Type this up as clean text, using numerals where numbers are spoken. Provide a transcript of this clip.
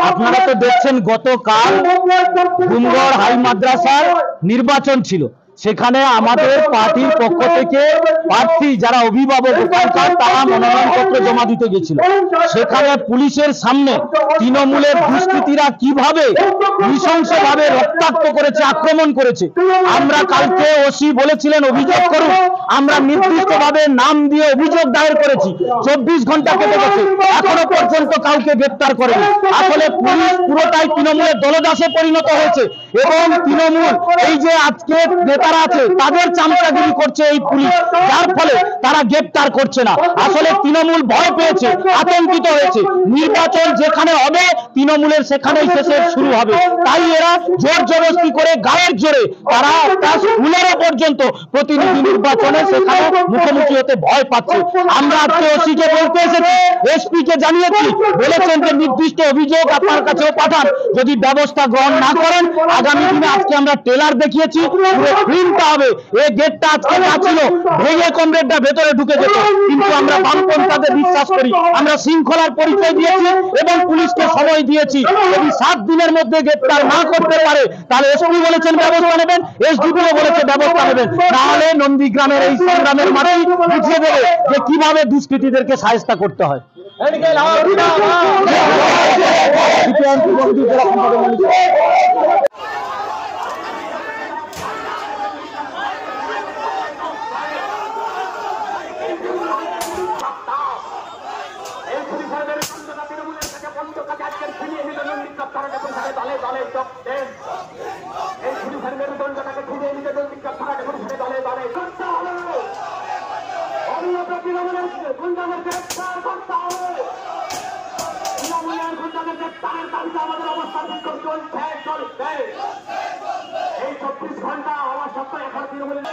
আপনারা তো দেখছেন গতকাল ডুমগড় হাই মাদ্রাসার নির্বাচন ছিল, সেখানে আমাদের পার্টির পক্ষ থেকে প্রার্থী যারা অভিভাবক ওখানকার তারা মনোনয়নপত্র জমা দিতে গেছিল। সেখানে পুলিশের সামনে তৃণমূলের দুষ্কৃতীরা কিভাবে নৃশংসভাবে রক্তাক্ত করেছে, আক্রমণ করেছে। আমরা কালকে ওসি বলেছিলেন অভিযোগ করুন, আমরা নির্দিষ্টভাবে নাম দিয়ে অভিযোগ দায়ের করেছি। 24 ঘন্টা কেটে গেছে, এখনো পর্যন্ত কাউকে গ্রেপ্তার করেনি। আসলে পুলিশ পুরোটাই তৃণমূলের দলদাসে পরিণত হয়েছে এবং তৃণমূল এই যে আজকে নেতারা আছে তাদের চামচাগিরি করছে এই পুলিশ, যার ফলে তারা গ্রেপ্তার করছে না। আসলে তৃণমূল ভয় পেয়েছে, আতঙ্কিত হয়েছে। নির্বাচন যেখানে হবে তৃণমূলের সেখানেই শেষের শুরু হবে, তাই এরা জোর জবরদস্তি করে গায়ের জোরে তারা স্কুলেরও পর্যন্ত প্রতিনিধি নির্বাচনে সেখানে মুখোমুখি হতে ভয় পাচ্ছে। আমরা আজকে ওসিকে বলতে এসেছি, এসপি কে জানিয়েছি, বলেছেন যে নির্দিষ্ট অভিযোগ আপনার কাছেও পাঠান, যদি ব্যবস্থা গ্রহণ না করেন আগামী দিনে আজকে আমরা ট্রেলার দেখিয়েছি, পুরো ফিল্মটা হবে। এই গেটটা আজকে না ছিল, ভেঙে কমরেডরা ভেতরে ঢুকে যেত, কিন্তু আমরা বামপন্থাদের বিশ্বাস করি, আমরা শৃঙ্খলার পরিচয় দিয়েছি এবং পুলিশকে সময় দিয়েছি। যদি 7 দিনের মধ্যে গ্রেপ্তার না করতে পারে তাহলে এসপি বলেছেন ব্যবস্থা নেবেন, এসডিপিও বলেছে ব্যবস্থা নেবেন, তাহলে নন্দীগ্রামের এই সংগ্রামের মাঠে বুঝিয়ে দেবে যে কিভাবে দুষ্কৃতীদেরকে সাহায্য করতে হয়। এই 24 ঘন্টা হওয়া সত্ত্বেও এখন তৃণমূলের